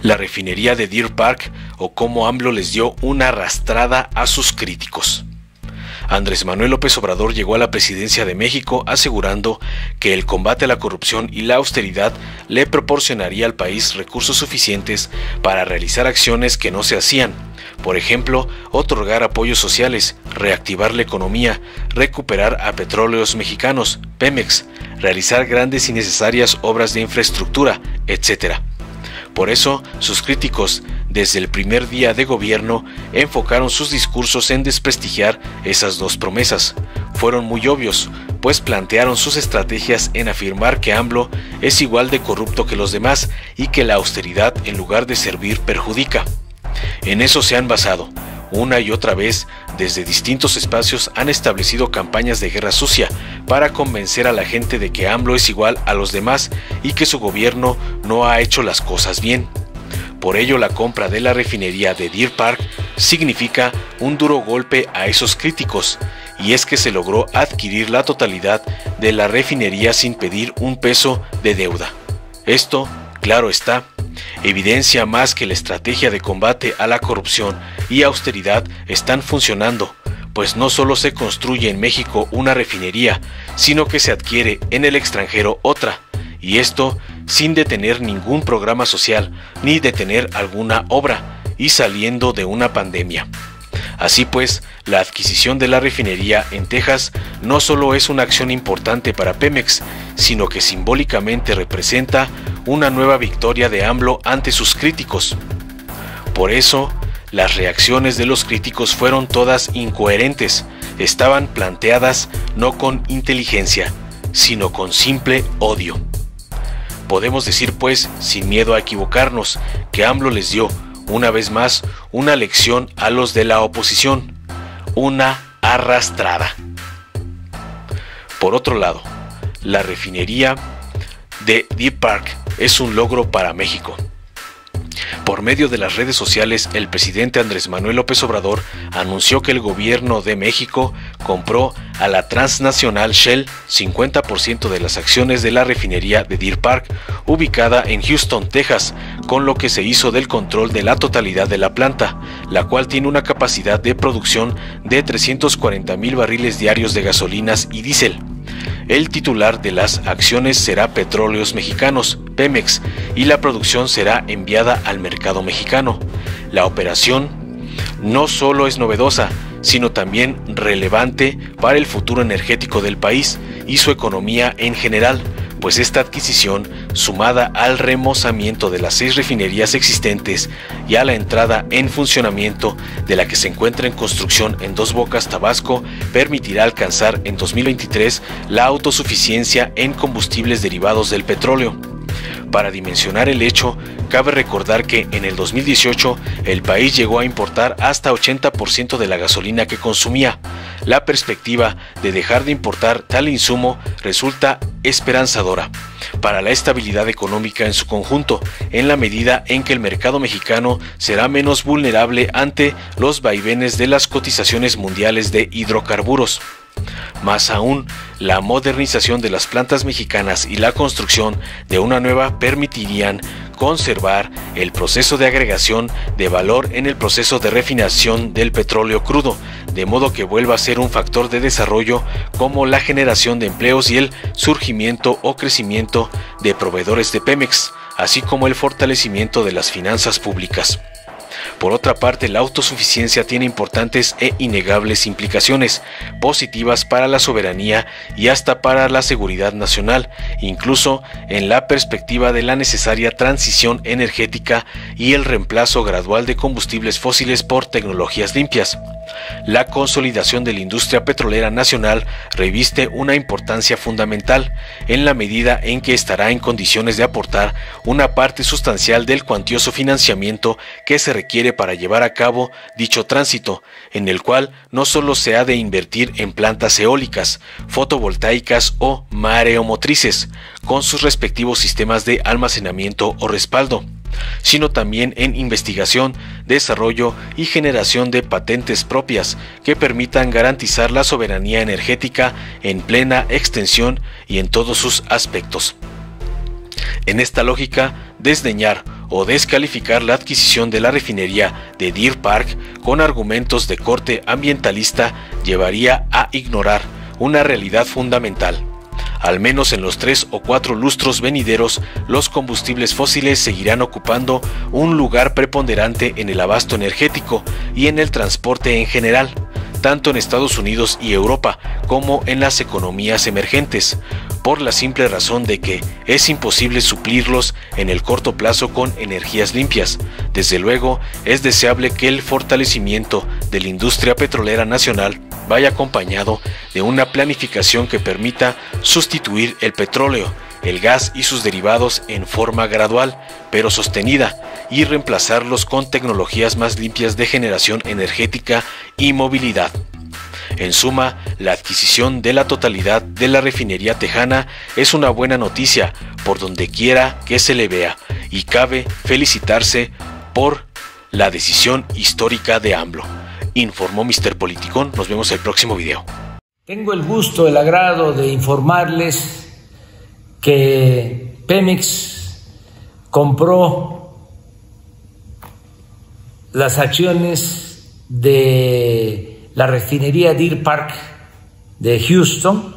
la refinería de Deer Park o cómo AMLO les dio una arrastrada a sus críticos. Andrés Manuel López Obrador llegó a la presidencia de México asegurando que el combate a la corrupción y la austeridad le proporcionaría al país recursos suficientes para realizar acciones que no se hacían. Por ejemplo, otorgar apoyos sociales, reactivar la economía, recuperar a Petróleos Mexicanos, Pemex, realizar grandes y necesarias obras de infraestructura, etc. Por eso, sus críticos, desde el primer día de gobierno, enfocaron sus discursos en desprestigiar esas dos promesas. Fueron muy obvios, pues plantearon sus estrategias en afirmar que AMLO es igual de corrupto que los demás y que la austeridad, en lugar de servir, perjudica. En eso se han basado. Una y otra vez, desde distintos espacios han establecido campañas de guerra sucia para convencer a la gente de que AMLO es igual a los demás y que su gobierno no ha hecho las cosas bien. Por ello, la compra de la refinería de Deer Park significa un duro golpe a esos críticos, y es que se logró adquirir la totalidad de la refinería sin pedir un peso de deuda. Esto, claro está, evidencia más que la estrategia de combate a la corrupción y austeridad están funcionando, pues no solo se construye en México una refinería, sino que se adquiere en el extranjero otra, y esto sin detener ningún programa social ni detener alguna obra y saliendo de una pandemia. Así pues, la adquisición de la refinería en Texas no solo es una acción importante para Pemex, sino que simbólicamente representa una nueva victoria de AMLO ante sus críticos. Por eso, las reacciones de los críticos fueron todas incoherentes, estaban planteadas no con inteligencia, sino con simple odio. Podemos decir pues, sin miedo a equivocarnos, que AMLO les dio, una vez más, una lección a los de la oposición, una arrastrada. Por otro lado, la refinería de Deer Park es un logro para México. Por medio de las redes sociales, el presidente Andrés Manuel López Obrador anunció que el gobierno de México compró a la transnacional Shell 50% de las acciones de la refinería de Deer Park, ubicada en Houston, Texas, con lo que se hizo del control de la totalidad de la planta, la cual tiene una capacidad de producción de 340,000 barriles diarios de gasolinas y diésel. El titular de las acciones será Petróleos Mexicanos, Pemex, y la producción será enviada al mercado mexicano. La operación no solo es novedosa, sino también relevante para el futuro energético del país y su economía en general, pues esta adquisición, sumada al remozamiento de las 6 refinerías existentes y a la entrada en funcionamiento de la que se encuentra en construcción en Dos Bocas, Tabasco, permitirá alcanzar en 2023 la autosuficiencia en combustibles derivados del petróleo. Para dimensionar el hecho, cabe recordar que en el 2018 el país llegó a importar hasta 80% de la gasolina que consumía. La perspectiva de dejar de importar tal insumo resulta esperanzadora para la estabilidad económica en su conjunto, en la medida en que el mercado mexicano será menos vulnerable ante los vaivenes de las cotizaciones mundiales de hidrocarburos. Más aún, la modernización de las plantas mexicanas y la construcción de una nueva permitirían conservar el proceso de agregación de valor en el proceso de refinación del petróleo crudo, de modo que vuelva a ser un factor de desarrollo como la generación de empleos y el surgimiento o crecimiento de proveedores de Pemex, así como el fortalecimiento de las finanzas públicas. Por otra parte, la autosuficiencia tiene importantes e innegables implicaciones positivas para la soberanía y hasta para la seguridad nacional, incluso en la perspectiva de la necesaria transición energética y el reemplazo gradual de combustibles fósiles por tecnologías limpias. La consolidación de la industria petrolera nacional reviste una importancia fundamental en la medida en que estará en condiciones de aportar una parte sustancial del cuantioso financiamiento que se requiere para llevar a cabo dicho tránsito, en el cual no solo se ha de invertir en plantas eólicas, fotovoltaicas o mareomotrices, con sus respectivos sistemas de almacenamiento o respaldo, sino también en investigación, desarrollo y generación de patentes propias que permitan garantizar la soberanía energética en plena extensión y en todos sus aspectos. En esta lógica, desdeñar o descalificar la adquisición de la refinería de Deer Park con argumentos de corte ambientalista llevaría a ignorar una realidad fundamental. Al menos en los 3 o 4 lustros venideros, los combustibles fósiles seguirán ocupando un lugar preponderante en el abasto energético y en el transporte en general, tanto en Estados Unidos y Europa como en las economías emergentes, por la simple razón de que es imposible suplirlos en el corto plazo con energías limpias. Desde luego, es deseable que el fortalecimiento de la industria petrolera nacional vaya acompañado de una planificación que permita sustituir el petróleo, el gas y sus derivados en forma gradual, pero sostenida, y reemplazarlos con tecnologías más limpias de generación energética y movilidad. En suma, la adquisición de la totalidad de la refinería tejana es una buena noticia por donde quiera que se le vea, y cabe felicitarse por la decisión histórica de AMLO. Informó Mr. Politicón. Nos vemos en el próximo video. Tengo el gusto, el agrado de informarles que Pemex compró las acciones de la refinería Deer Park de Houston,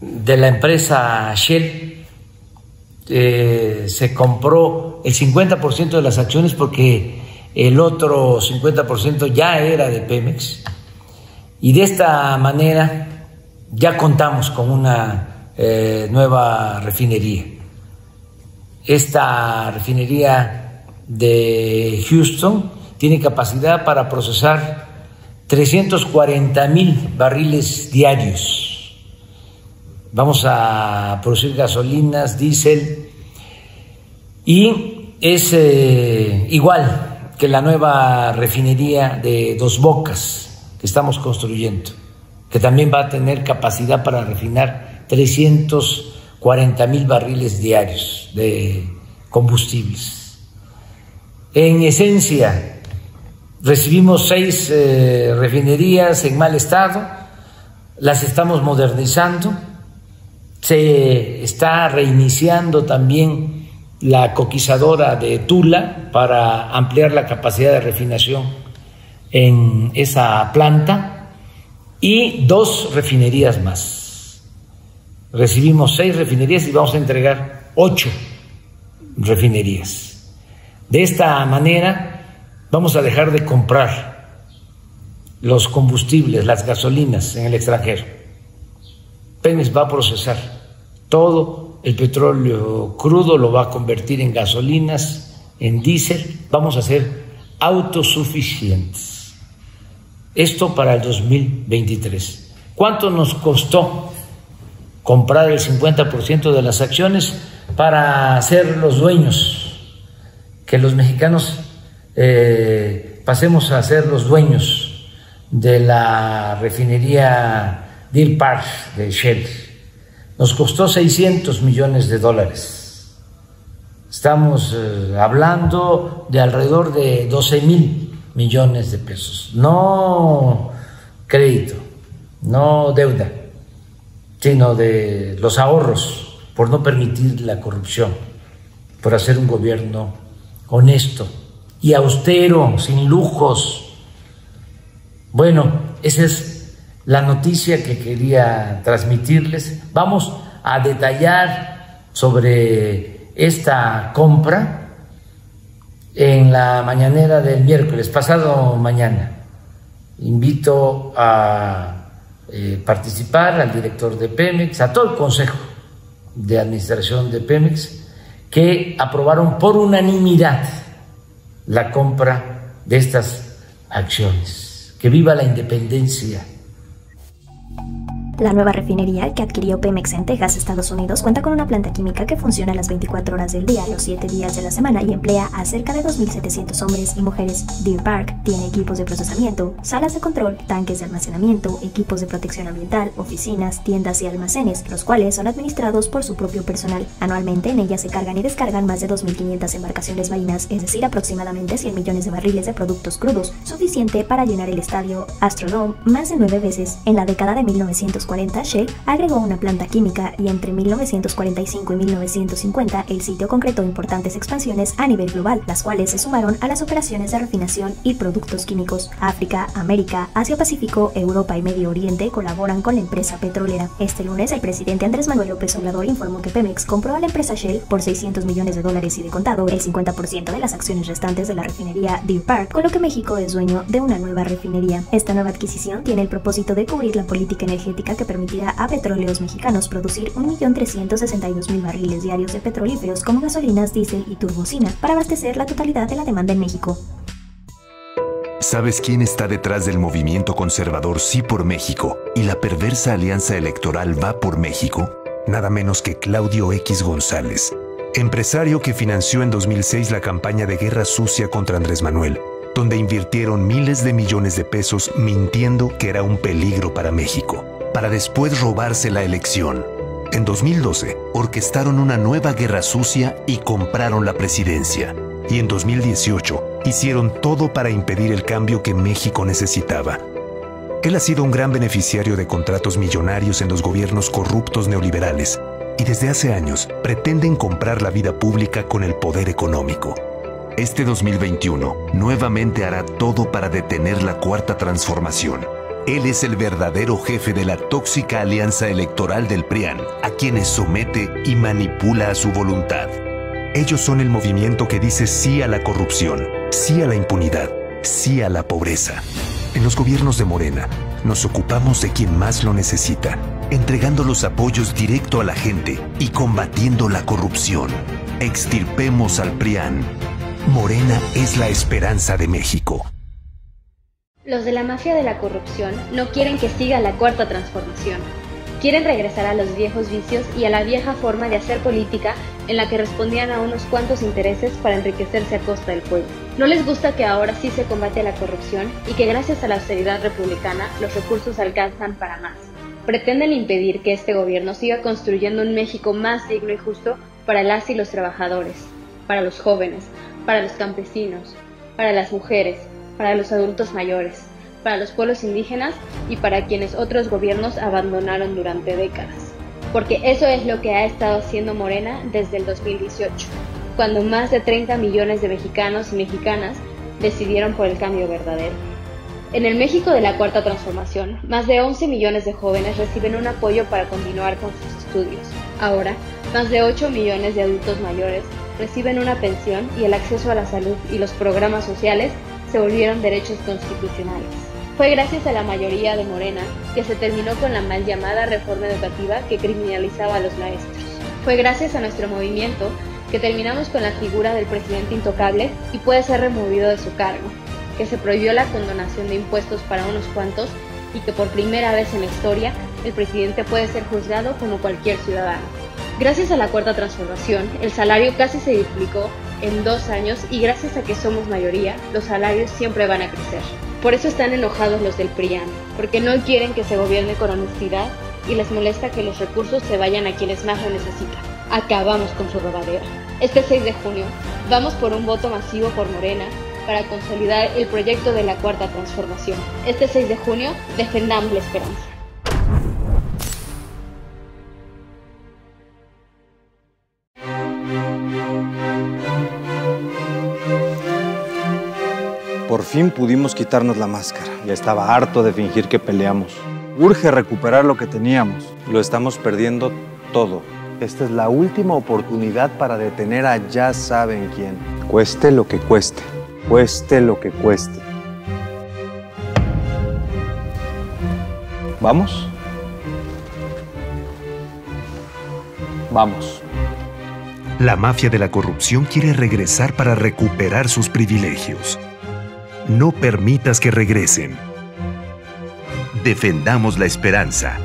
de la empresa Shell. Se compró el 50% de las acciones porque el otro 50% ya era de Pemex, y de esta manera ya contamos con una nueva refinería. Esta refinería de Houston tiene capacidad para procesar 340,000 barriles diarios. Vamos a producir gasolinas, diésel, y es igual que la nueva refinería de Dos Bocas que estamos construyendo, que también va a tener capacidad para refinar 340,000 barriles diarios de combustibles. En esencia, recibimos 6 refinerías en mal estado, las estamos modernizando, se está reiniciando también la coquizadora de Tula para ampliar la capacidad de refinación en esa planta, y 2 refinerías más. Recibimos 6 refinerías y vamos a entregar 8 refinerías. De esta manera vamos a dejar de comprar los combustibles, las gasolinas en el extranjero. Pemex va a procesar todo el petróleo crudo, lo va a convertir en gasolinas, en diésel. Vamos a ser autosuficientes. Esto para el 2023. ¿Cuánto nos costó comprar el 50% de las acciones para ser los dueños? Que los mexicanos pasemos a ser los dueños de la refinería Deer Park de Shell. Nos costó $600 millones. Estamos hablando de alrededor de 12,000 millones de pesos. No crédito, no deuda, sino de los ahorros, por no permitir la corrupción, por hacer un gobierno honesto y austero, sin lujos. Bueno, esa es la noticia que quería transmitirles. Vamos a detallar sobre esta compra en la mañanera del miércoles, pasado mañana. Invito a participar al director de Pemex, a todo el Consejo de Administración de Pemex, que aprobaron por unanimidad la compra de estas acciones. Que viva la independencia. La nueva refinería que adquirió Pemex en Texas, Estados Unidos, cuenta con una planta química que funciona las 24 horas del día, los 7 días de la semana, y emplea a cerca de 2,700 hombres y mujeres. Deer Park tiene equipos de procesamiento, salas de control, tanques de almacenamiento, equipos de protección ambiental, oficinas, tiendas y almacenes, los cuales son administrados por su propio personal. Anualmente en ella se cargan y descargan más de 2,500 embarcaciones marinas, es decir, aproximadamente 100 millones de barriles de productos crudos, suficiente para llenar el estadio Astrodome más de 9 veces. En la década de 1940 1940, Shell agregó una planta química y entre 1945 y 1950 el sitio concretó importantes expansiones a nivel global, las cuales se sumaron a las operaciones de refinación y productos químicos. África, América, Asia-Pacífico, Europa y Medio Oriente colaboran con la empresa petrolera. Este lunes, el presidente Andrés Manuel López Obrador informó que Pemex compró a la empresa Shell por $600 millones y de contado el 50% de las acciones restantes de la refinería Deer Park, con lo que México es dueño de una nueva refinería. Esta nueva adquisición tiene el propósito de cubrir la política energética que permitirá a petróleos mexicanos producir 1.362.000 barriles diarios de petrolíferos como gasolinas, diésel y turbocina para abastecer la totalidad de la demanda en México. ¿Sabes quién está detrás del movimiento conservador Sí por México y la perversa alianza electoral Va por México? Nada menos que Claudio X González, empresario que financió en 2006 la campaña de guerra sucia contra Andrés Manuel, donde invirtieron miles de millones de pesos mintiendo que era un peligro para México, para después robarse la elección. En 2012, orquestaron una nueva guerra sucia y compraron la presidencia. Y en 2018, hicieron todo para impedir el cambio que México necesitaba. Él ha sido un gran beneficiario de contratos millonarios en los gobiernos corruptos neoliberales, y desde hace años pretenden comprar la vida pública con el poder económico. Este 2021 nuevamente hará todo para detener la Cuarta Transformación. Él es el verdadero jefe de la tóxica alianza electoral del PRIAN, a quienes somete y manipula a su voluntad. Ellos son el movimiento que dice sí a la corrupción, sí a la impunidad, sí a la pobreza. En los gobiernos de Morena, nos ocupamos de quien más lo necesita, entregando los apoyos directo a la gente y combatiendo la corrupción. Extirpemos al PRIAN. Morena es la esperanza de México. Los de la mafia de la corrupción no quieren que siga la Cuarta Transformación. Quieren regresar a los viejos vicios y a la vieja forma de hacer política en la que respondían a unos cuantos intereses para enriquecerse a costa del pueblo. No les gusta que ahora sí se combate la corrupción y que gracias a la austeridad republicana los recursos alcanzan para más. Pretenden impedir que este gobierno siga construyendo un México más digno y justo para las y los trabajadores, para los jóvenes, para los campesinos, para las mujeres, para los adultos mayores, para los pueblos indígenas y para quienes otros gobiernos abandonaron durante décadas. Porque eso es lo que ha estado haciendo Morena desde el 2018, cuando más de 30 millones de mexicanos y mexicanas decidieron por el cambio verdadero. En el México de la Cuarta Transformación, más de 11 millones de jóvenes reciben un apoyo para continuar con sus estudios. Ahora, más de 8 millones de adultos mayores reciben una pensión y el acceso a la salud y los programas sociales se volvieron derechos constitucionales. Fue gracias a la mayoría de Morena que se terminó con la mal llamada reforma educativa que criminalizaba a los maestros. Fue gracias a nuestro movimiento que terminamos con la figura del presidente intocable y puede ser removido de su cargo, que se prohibió la condonación de impuestos para unos cuantos y que por primera vez en la historia el presidente puede ser juzgado como cualquier ciudadano. Gracias a la Cuarta Transformación, el salario casi se duplicó en 2 años y gracias a que somos mayoría, los salarios siempre van a crecer. Por eso están enojados los del PRIAN, porque no quieren que se gobierne con honestidad y les molesta que los recursos se vayan a quienes más lo necesitan. Acabamos con su robadera. Este 6 de junio, vamos por un voto masivo por Morena para consolidar el proyecto de la Cuarta Transformación. Este 6 de junio, defendamos la esperanza. Por fin pudimos quitarnos la máscara. Ya estaba harto de fingir que peleamos. Urge recuperar lo que teníamos. Lo estamos perdiendo todo. Esta es la última oportunidad para detener a ya saben quién. Cueste lo que cueste. Cueste lo que cueste. ¿Vamos? Vamos. La mafia de la corrupción quiere regresar para recuperar sus privilegios. No permitas que regresen. Defendamos la esperanza.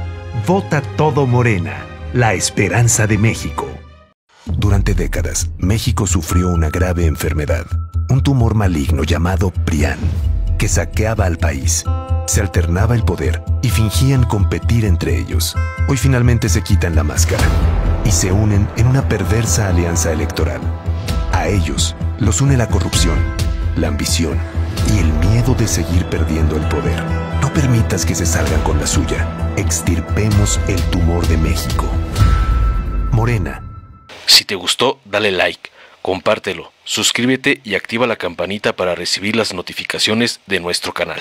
Vota todo Morena, la esperanza de México. Durante décadas, México sufrió una grave enfermedad, un tumor maligno llamado PRIAN, que saqueaba al país. Se alternaba el poder y fingían competir entre ellos. Hoy finalmente se quitan la máscara y se unen en una perversa alianza electoral. A ellos los une la corrupción, la ambición y el miedo de seguir perdiendo el poder. No permitas que se salgan con la suya. Extirpemos el tumor de México. Morena. Si te gustó, dale like, compártelo, suscríbete y activa la campanita para recibir las notificaciones de nuestro canal.